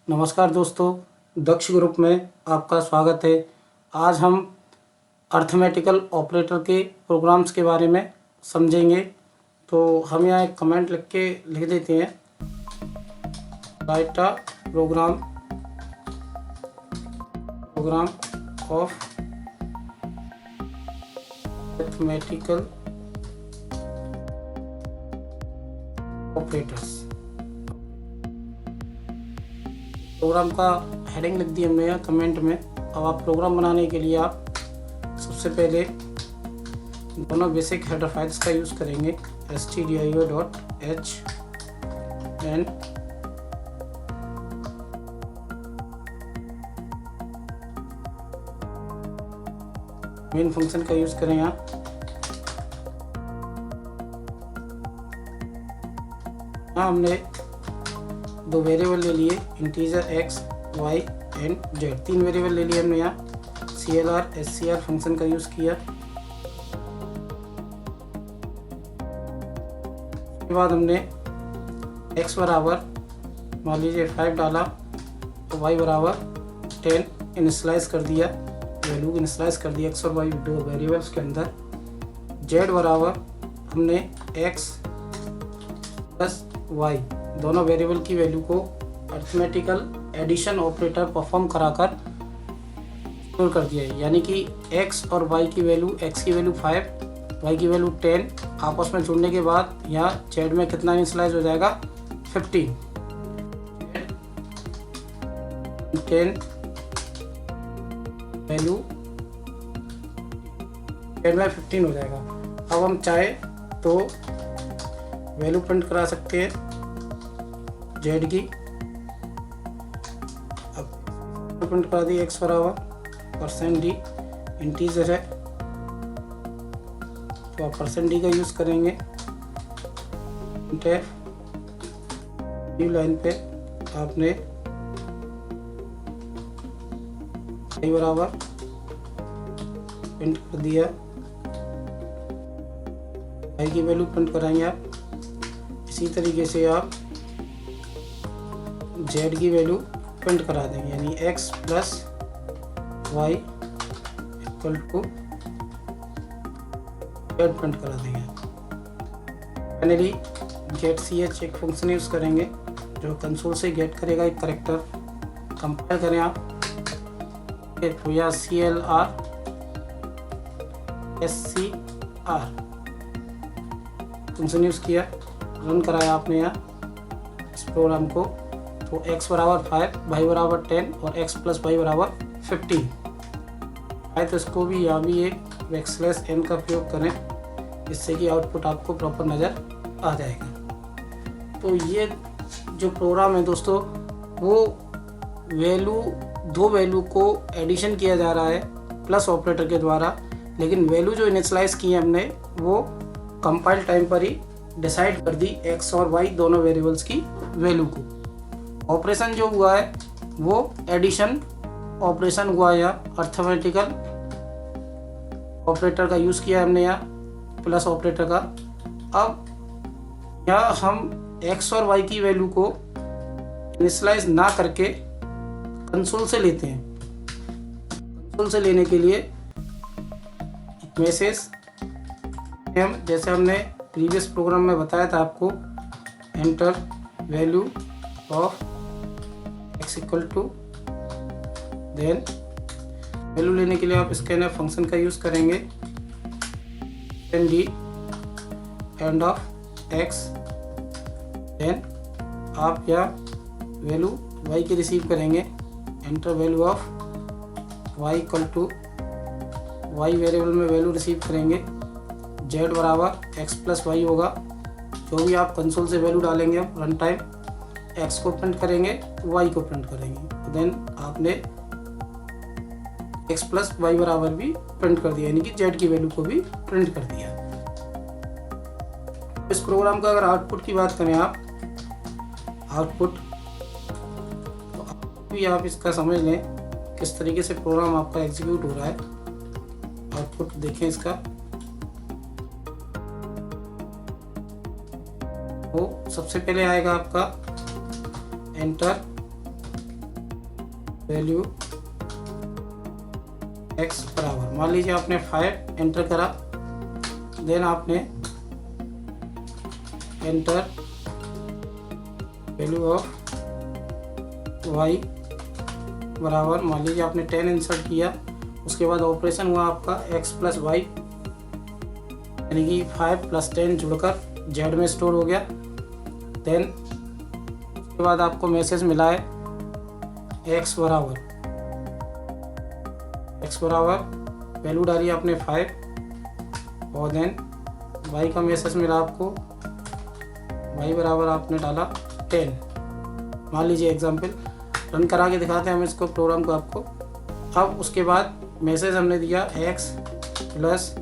नमस्कार दोस्तों, दक्ष ग्रुप में आपका स्वागत है। आज हम अर्थमेटिकल ऑपरेटर के प्रोग्राम्स के बारे में समझेंगे। तो हम यहाँ एक कमेंट लिख देते हैं, write a program of arithmetical operators. Program का हेडिंग लिख दी हमने यहाँ कमेंट में। अब आप प्रोग्राम बनाने के लिए आप सबसे पहले दोनों बेसिक हेडर फाइल्स का यूज़ करेंगे, stdio.h एंड मेन फंक्शन का यूज़ करें। यहाँ हमने दो वेरिएबल ले लिए, integer x, y and z। तीन वेरिएबल ले लिए हमने यहाँ। clr, scr फंक्शन का यूज़ किया। उसके बाद हमने x बराबर मान लीजिए 5 डाला, तो y बराबर 10 इनिशियलाइज कर दिया, वैल्यू इनिशियलाइज कर दिया x और y दो वेरिएबल्स के अंदर। z बराबर हमने x प्लस y दोनों वेरिएबल की वैल्यू को अर्थमेटिकल एडिशन ऑपरेटर परफॉर्म कराकर स्टोर कर दिया है। यानी कि x और y की वैल्यू, x की वैल्यू 5, y की वैल्यू 10 आपस में जुड़ने के बाद यहाँ z में कितना इनिशियलाइज हो जाएगा, 15। 10 वैल्यू 10 में 15 हो जाएगा। अब हम चाहे तो वैल्यू प्रिंट करा सकते हैं z की। अब प्रिंट करा दी, x बराबर %d, इंटीजर है तो आप %d का यूज़ करेंगे। न्यू लाइन पे आपने y बराबर प्रिंट कर दिया, y की वैल्यू प्रिंट कराएंगे आप। इसी तरीके से आप z की वैल्यू प्रिंट करा देंगे, यानी x plus y equal to z print करा देंगे। फाइनली गेट ch एक फंक्शन यूज़ करेंगे जो कंसोल से गेट करेगा एक करेक्टर। कंपाइल करें आप तो या clr scr फंक्शन यूज़ किया, रन कराया आपने यहाँ इस प्रोग्राम को। तो x बराबर 5, y बराबर 10 और x प्लस y बराबर 15 है। तो इसको भी यहाँ भी एक \n का प्रयोग करें, जिससे कि आउटपुट आपको प्रॉपर नज़र आ जाएगा। तो ये जो प्रोग्राम है दोस्तों, वो दो वैल्यू को एडिशन किया जा रहा है प्लस ऑपरेटर के द्वारा, लेकिन वैल्यू जो इनिशियलाइज की है हमने वो कंपाइल टाइम पर ही डिसाइड कर दी x और y दोनों वेरिएबल्स की वैल्यू को। ऑपरेशन जो हुआ है वो एडिशन ऑपरेशन हुआ है। यहाँ अर्थमेटिकल ऑपरेटर का यूज़ किया हमने यहाँ, प्लस ऑपरेटर का। अब यहाँ हम x और y की वैल्यू को इनिशियलाइज ना करके कंसोल से लेते हैं। कंसोल से लेने के लिए एक मैसेज हम, जैसे हमने प्रीवियस प्रोग्राम में बताया था आपको, enter value of x equal to, then value लेने के लिए आप स्कैनर फंक्शन का यूज़ करेंगे, d and of x। Then आप यहाँ वैल्यू y की रिसीव करेंगे, enter value of y equal to, y variable में वैल्यू रिसीव करेंगे, z बराबर x प्लस y होगा। जो भी आप कंसोल से वैल्यू डालेंगे आप रन टाइम, x को प्रिंट करेंगे, y को प्रिंट करेंगे। देन आपने x प्लस y बराबर भी प्रिंट कर दिया, यानी कि z की वैल्यू को भी प्रिंट कर दिया। इस प्रोग्राम का अगर आउटपुट की बात करें आप, आउटपुट तो भी आप इसका समझ लें किस तरीके से प्रोग्राम आपका एग्जीक्यूट हो रहा है। आउटपुट देखें इसका, तो सबसे पहले आएगा आपका एंटर वैल्यू x बराबर, मान लीजिए आपने 5 एंटर करा, देन आपने एंटर वैल्यू ऑफ y बराबर, मान लीजिए आपने 10 इंसर्ट किया, उसके बाद ऑपरेशन हुआ आपका x प्लस वाई, यानी कि 5 प्लस 10 जुड़कर z में स्टोर हो गया। देन उसके बाद आपको मैसेज मिला है x बराबर वैल्यू डाली आपने 5, और देन y का मैसेज मिला आपको, y बराबर आपने डाला 10। मान लीजिए एग्जांपल रन करा के दिखाते हैं हम इसको, प्रोग्राम को आपको। अब उसके बाद मैसेज हमने दिया x प्लस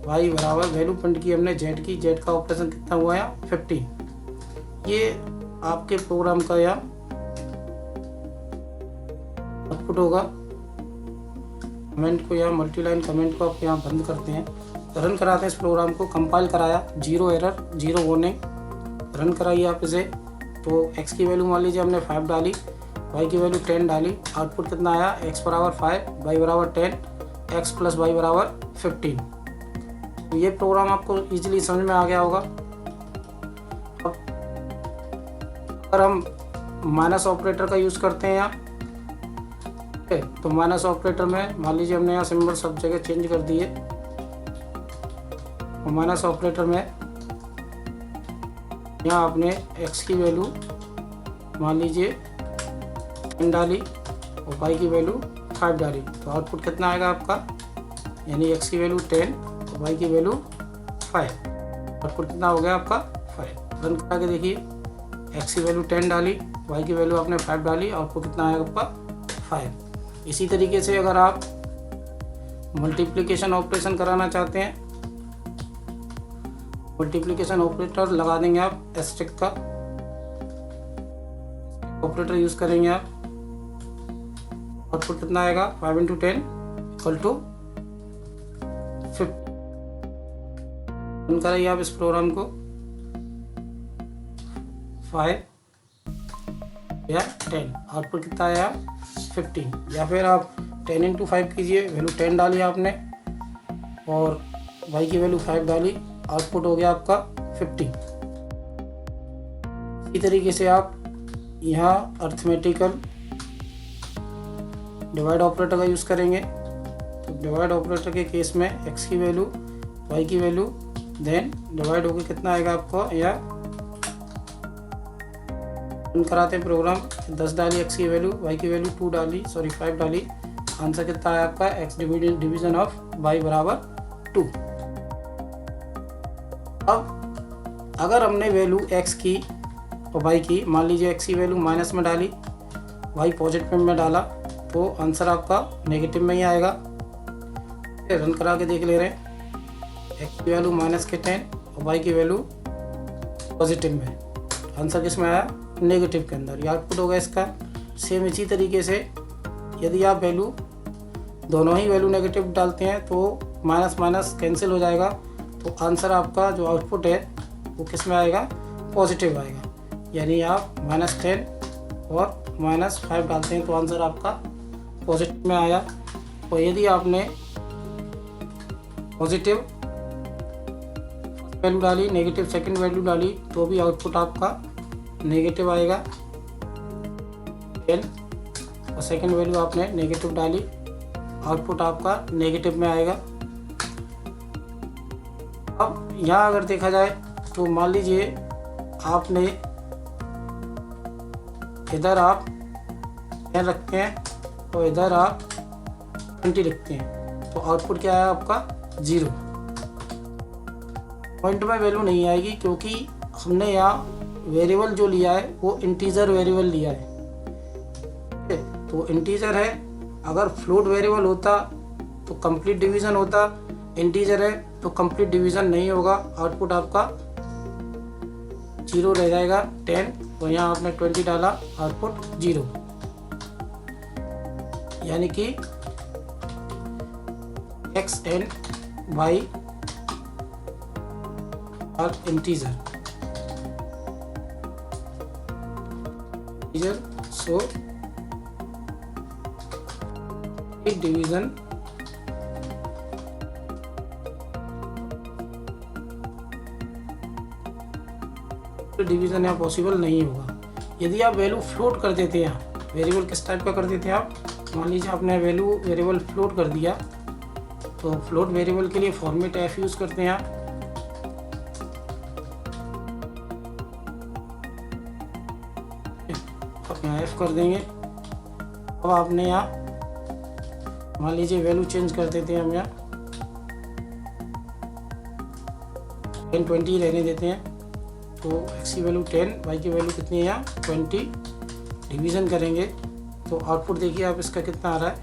वाई बराबर, वैल्यू प्रिंट की हमने z की, z का ऑपरेशन कितना हुआ है 15। ये आपके प्रोग्राम का या आउटपुट होगा। कमेंट को या मल्टीलाइन कमेंट को आप यहाँ बंद करते हैं, रन कराते हैं इस प्रोग्राम को। कंपाइल कराया, 0 एरर 0 वार्निंग, रन कराइए आप इसे। तो x की वैल्यू मान लीजिए हमने 5 डाली, y की वैल्यू 10 डाली, आउटपुट कितना आया x बराबर 5, y बराबर 10, x प्लस y बराबर 15। तो ये प्रोग्राम आपको इजीली समझ में आ गया होगा। अब अगर हम माइनस ऑपरेटर का यूज़ करते हैं यहाँ, तो माइनस ऑपरेटर में मान लीजिए हमने यहाँ सिंबल सब जगह चेंज कर दिए, और माइनस ऑपरेटर में यहाँ आपने x की वैल्यू मान लीजिए 10 डाली और y की वैल्यू 5 डाली, तो आउटपुट कितना आएगा आपका, यानी x की वैल्यू 10 और y की वैल्यू 5, आउटपुट कितना हो गया आपका 5। रन करा के देखिए, x की वैल्यू 10 डाली, y की वैल्यू आपने 5 डाली, आउटपुट कितना आएगा आपका 5। इसी तरीके से अगर आप मल्टीप्लिकेशन ऑपरेशन कराना चाहते हैं, मल्टीप्लिकेशन ऑपरेटर लगा देंगे आप, एस्टेरिस्क का ऑपरेटर यूज करेंगे आप, आउटपुट कितना आएगा 5 × 10 = 50। रन कराइए आप इस प्रोग्राम को, 5 या 10, आउटपुट कितना आया 15। या फिर आप 10 × 5 कीजिए, वैल्यू 10 डाली आपने और y की वैल्यू 5 डाली, आउटपुट हो गया आपका 15। इसी तरीके से आप यहाँ अर्थमेटिकल डिवाइड ऑपरेटर का यूज़ करेंगे। तो डिवाइड ऑपरेटर के केस में x की वैल्यू y की वैल्यू देन डिवाइड होकर कितना आएगा आपको, या रन कराते हैं प्रोग्राम, 10 डाली x की वैल्यू, y की वैल्यू 5 डाली, आंसर कितना आया आपका x डिवीजन ऑफ y बराबर 2। अब अगर हमने वैल्यू x की और y की, मान लीजिए x की वैल्यू माइनस में डाली, y पॉजिटिव में डाला, तो आंसर आपका नेगेटिव में ही आएगा। रन करा के देख ले रहे हैं, x की वैल्यू -10 और y की वैल्यू पॉजिटिव में, आंसर किस में आया नेगेटिव के अंदर, ये आउटपुट होगा इसका। सेम इसी तरीके से यदि आप वैल्यू दोनों ही वैल्यू नेगेटिव डालते हैं तो माइनस माइनस कैंसिल हो जाएगा, तो आंसर आपका जो आउटपुट है वो किस में आएगा पॉजिटिव आएगा। यानी आप -10 और -5 डालते हैं तो आंसर आपका पॉजिटिव में आया। और यदि आपने पॉजिटिव वैल्यू डाली, नेगेटिव सेकंड वैल्यू डाली, तो भी आउटपुट आपका नेगेटिव आएगा। 10 और सेकंड वैल्यू आपने नेगेटिव डाली, आउटपुट आपका नेगेटिव में आएगा। अब यहाँ अगर देखा जाए तो मान लीजिए आपने इधर आप 10 रखते हैं और इधर आप 20 लिखते हैं, तो आउटपुट क्या है आपका 0। पॉइंट में वैल्यू नहीं आएगी क्योंकि हमने यहाँ वेरिएबल जो लिया है वो इंटीजर वेरिएबल लिया है, तो इंटीजर है। अगर फ्लोट वेरिएबल होता तो कंप्लीट डिवीजन होता, इंटीजर है तो कंप्लीट डिवीजन नहीं होगा, आउटपुट आपका 0 रह जाएगा 10, तो यहाँ आपने 20 डाला, आउटपुट 0, यानी कि x and y are integer, so division division यहाँ पॉसिबल नहीं होगा। यदि आप वैल्यू फ्लोट कर देते हैं, वेरिएबल किस टाइप का कर देते हैं आप, मान लीजिए आपने वैल्यू वेरिएबल फ्लोट कर दिया, तो फ्लोट वेरिएबल के लिए फॉर्मेट एफ यूज़ करते हैं आप। यहाँ एफ कर देंगे। अब आपने यहाँ मान लीजिए वैल्यू चेंज कर देते हैं हम यहाँ 10 20 रहने देते हैं, तो x की वैल्यू 10, y की वैल्यू कितनी है यहाँ 20, डिवीज़न करेंगे तो आउटपुट देखिए आप इसका कितना आ रहा है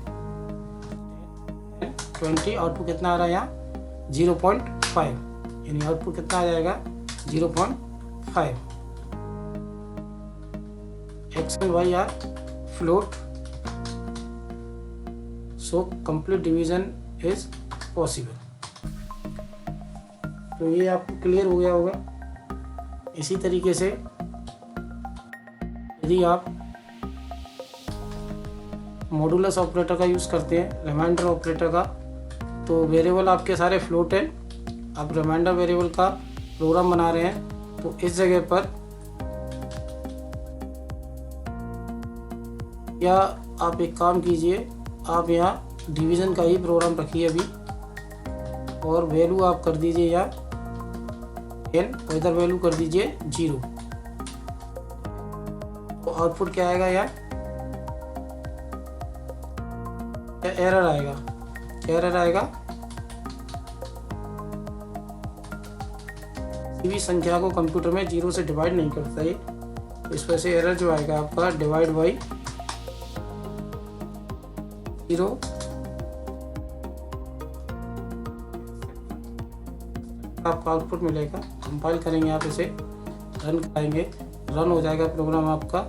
20, आउटपुट कितना आ रहा है यहाँ 0.5, यानी आउटपुट कितना आ जाएगा 0.5। x and y are float, so complete division is possible. तो ये आपको क्लियर हो गया होगा। इसी तरीके से यदि आप मॉडुलस ऑपरेटर का यूज़ करते हैं, रिमाइंडर ऑपरेटर का, तो वेरिएबल आपके सारे फ्लोट हैं, आप रिमाइंडर वेरिएबल का प्रोग्राम बना रहे हैं, तो इस जगह पर या आप एक काम कीजिए, आप यहाँ डिवीज़न का ही प्रोग्राम रखिए अभी, और वैल्यू आप कर दीजिए यहाँ 10 और इधर वैल्यू कर दीजिए 0। तो आउटपुट क्या आएगा यहाँ, एरर आएगा। एरर आएगा, किसी भी संख्या को कंप्यूटर में 0 से डिवाइड नहीं करता है, तो इस वजह से एरर जो आएगा आपका डिवाइड बाई 0। आपका आउटपुट मिलेगा। कंपाइल करेंगे, आप इसे रन कराएंगे, रन हो जाएगा प्रोग्राम आपका।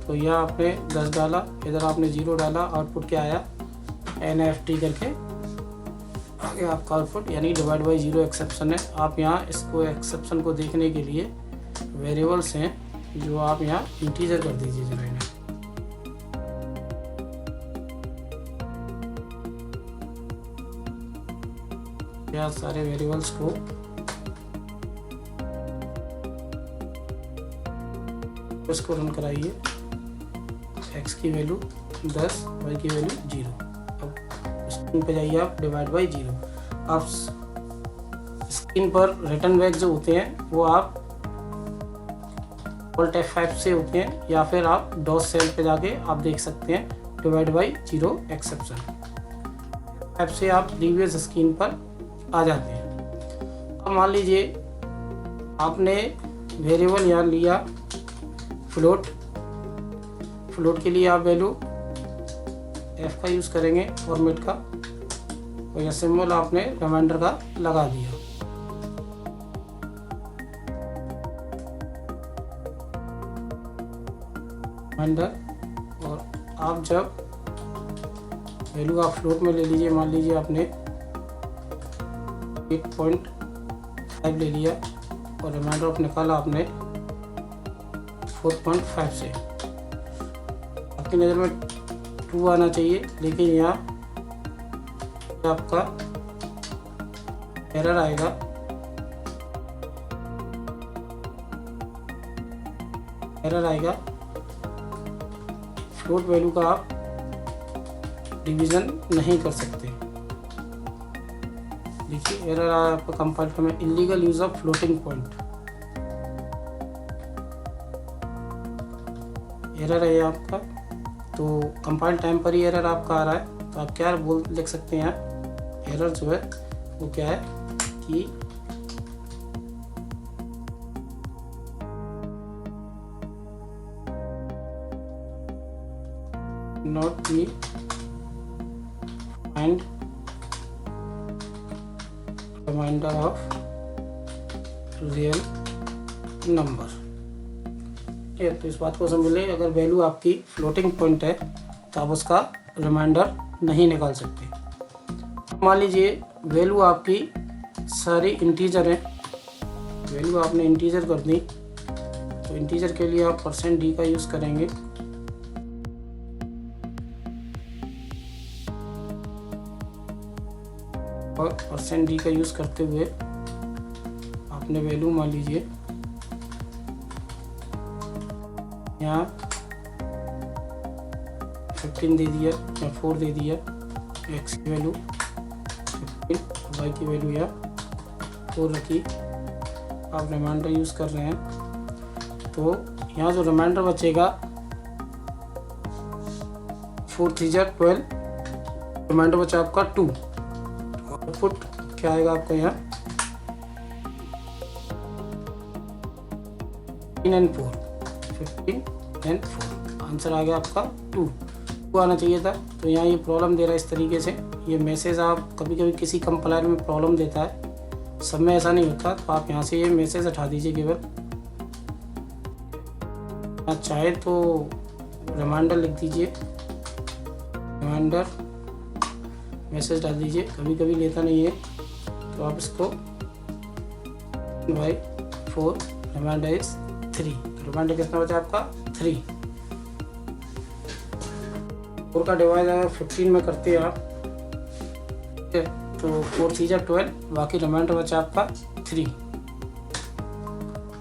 तो यह आपने 10 डाला, इधर आपने 0 डाला, आउटपुट क्या आया NFT करके आगे आपका आउटपुट, यानी डिवाइड बाई 0 एक्सेप्शन है। आप यहाँ इसको एक्सेप्शन को देखने के लिए वेरिएबल्स हैं जो आप यहाँ इंटीजर कर दीजिए जरा इन्हें। यहाँ सारे वेरिएबल्स को इसको रन कराइए। x की वैल्यू 10, y की वैल्यू 0। अब स्क्रीन पे जाइए आप, डिवाइड बाई 0। आप स्क्रीन पर रिटर्न बैक जो होते हैं वो आप Alt F5 से होते हैं, या फिर आप डॉस सेल पे जाके आप देख सकते हैं डिवाइड बाई 0 एक्सेप्शन ऐप से आप प्रीवियस स्क्रीन पर आ जाते हैं। अब मान लीजिए आपने वेरिएबल यहाँ लिया फ्लोट, फ्लोट के लिए आप वैल्यू f का यूज़ करेंगे फॉर्मेट का, और यह सिंबल आपने रिमाइंडर का लगा दिया। रिमाइंडर, और आप जब वैल्यू आप फ्लोट में ले लीजिए, मान लीजिए आपने 8.5 ले लिया और रिमाइंडर ऑफ निकाला आपने 4.5 से। आपकी नज़र में 2 आना चाहिए, लेकिन यहाँ आपका एरर आएगा। एरर आएगा, फ्लोट वैल्यू का आप डिवीज़न नहीं कर सकते। देखिए एरर आया आपका कंपाइल में, illegal use of floating point. Error है आपका, तो कंपाइल टाइम पर ही एरर आपका आ रहा है। तो आप क्या लिख सकते हैं, एरर जो है वो क्या है कि not be find reminder of real number. तो इस बात को समझ लें, अगर वैल्यू आपकी फ्लोटिंग पॉइंट है तो आप उसका रिमाइंडर नहीं निकाल सकते। मान लीजिए वैल्यू आपकी सारी इंटीजर है, वैल्यू आपने इंटीजर कर दी, तो इंटीजर के लिए आप %d का यूज़ करेंगे। और परसेंट डी का यूज़ करते हुए आपने वैल्यू मान लीजिए यहाँ 15 दे दिया या 4 दे दिया, एक्स की वैल्यू 15, वाई की वैल्यू या 4 रखी। आप रिमाइंडर यूज़ कर रहे हैं तो यहाँ जो रिमाइंडर बचेगा 4 3 जा 12, रिमाइंडर बचा आपका 2। आउटपुट क्या आएगा आपका यहाँ 15 and 4, 15 and 4, आंसर आ गया आपका 2 आना चाहिए था। तो यहाँ ये प्रॉब्लम दे रहा है इस तरीके से। ये मैसेज आप कभी कभी किसी कंपाइलर में प्रॉब्लम देता है, सब में ऐसा नहीं होता। तो आप यहाँ से ये मैसेज हटा दीजिए केवल। आप चाहे तो रिमाइंडर लिख दीजिए, रिमाइंडर मैसेज डाल दीजिए, कभी कभी लेता नहीं है तो आप इसको बाई 4, रिमाइंडर इज 3। रिमाइंडर कितना बचा आपका 3। 4 का डिवाइड अगर 15 में करते हैं आप, ठीक है, तो 4 3 जा 12, बाकी रिमाइंडर बचा आपका 3।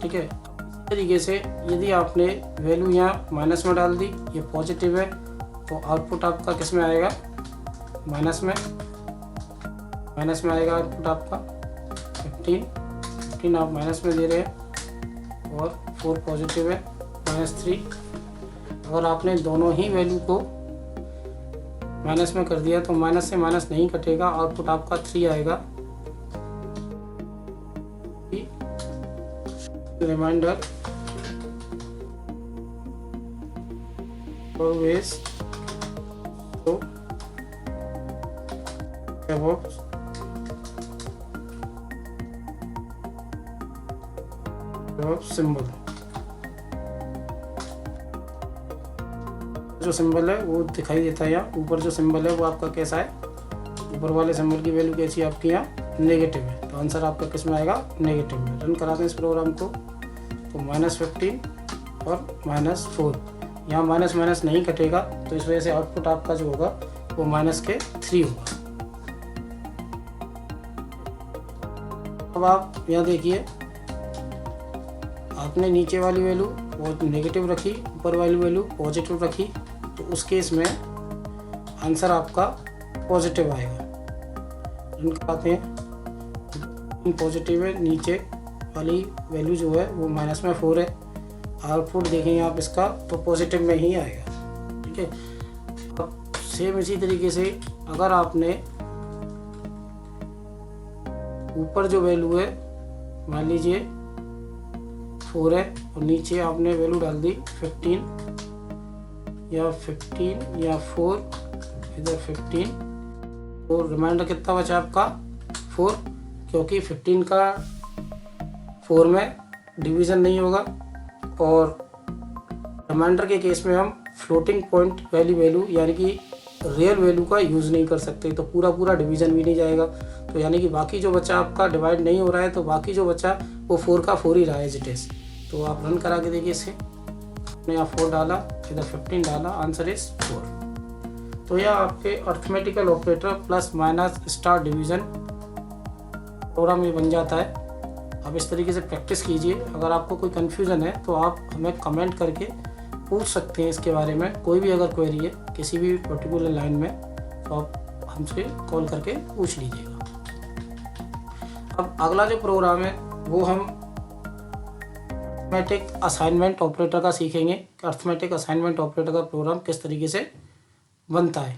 ठीक है, इस तरीके से यदि आपने वैल्यू यहाँ माइनस में डाल दी, ये पॉजिटिव है, तो आउटपुट आपका किस में आएगा माइनस में आएगा आउटपुट आपका 15 आप माइनस में दे रहे हैं और 4 पॉजिटिव है -3। अगर आपने दोनों ही वैल्यू को माइनस में कर दिया तो माइनस से माइनस नहीं कटेगा, आउटपुट आपका 3 आएगा। रिमाइंडर ऑलवेज तो सिंबल, जो सिंबल है वो दिखाई देता है। यहाँ ऊपर जो सिंबल है वो आपका कैसा है, ऊपर वाले सिंबल की वैल्यू कैसी है आपकी यहाँ नेगेटिव है, तो आंसर आपका किस में आएगा नेगेटिव में। रन कराते हैं इस प्रोग्राम को तो -15 और -4, यहाँ माइनस माइनस नहीं कटेगा तो इस वजह से आउटपुट आपका जो होगा वो -3 होगा। अब आप यहाँ देखिए, आपने नीचे वाली वैल्यू वो नेगेटिव रखी, ऊपर वाली वैल्यू पॉजिटिव रखी, तो उस केस में आंसर आपका पॉजिटिव आएगा। रन कराते हैं, पॉजिटिव है, नीचे वाली वैल्यू जो है वो -4 है, आउटपुट देखेंगे आप इसका तो पॉजिटिव में ही आएगा। ठीक है, अब सेम इसी तरीके से अगर आपने ऊपर जो वैल्यू है मान लीजिए 4 है और नीचे आपने वैल्यू डाल दी 15 या 4, इधर 15, और रिमाइंडर कितना बचा आपका 4, क्योंकि 15 का 4 में डिवीज़न नहीं होगा और रिमाइंडर के केस में हम फ्लोटिंग पॉइंट वाली वैल्यू यानी कि रियल वैल्यू का यूज़ नहीं कर सकते, तो पूरा डिवीज़न भी नहीं जाएगा। तो यानी कि बाकी जो बचा आपका डिवाइड नहीं हो रहा है, तो बाकी जो बचा वो 4 का 4 ही रहा है एज इट इज़। तो आप रन करा के देखिए इसे, आपने यहाँ 4 डाला, इधर 15 डाला, आंसर इज 4। तो यह आपके arithmetical operator plus minus star division program में बन जाता है। आप इस तरीके से प्रैक्टिस कीजिए। अगर आपको कोई कन्फ्यूज़न है तो आप हमें कमेंट करके पूछ सकते हैं इसके बारे में। कोई भी अगर क्वेरी है किसी भी पर्टिकुलर लाइन में तो आप हमसे कॉल करके पूछ लीजिएगा। अब अगला जो प्रोग्राम है वो हम अर्थमेटिक असाइनमेंट ऑपरेटर का सीखेंगे कि अर्थमेटिक असाइनमेंट ऑपरेटर का प्रोग्राम किस तरीके से बनता है।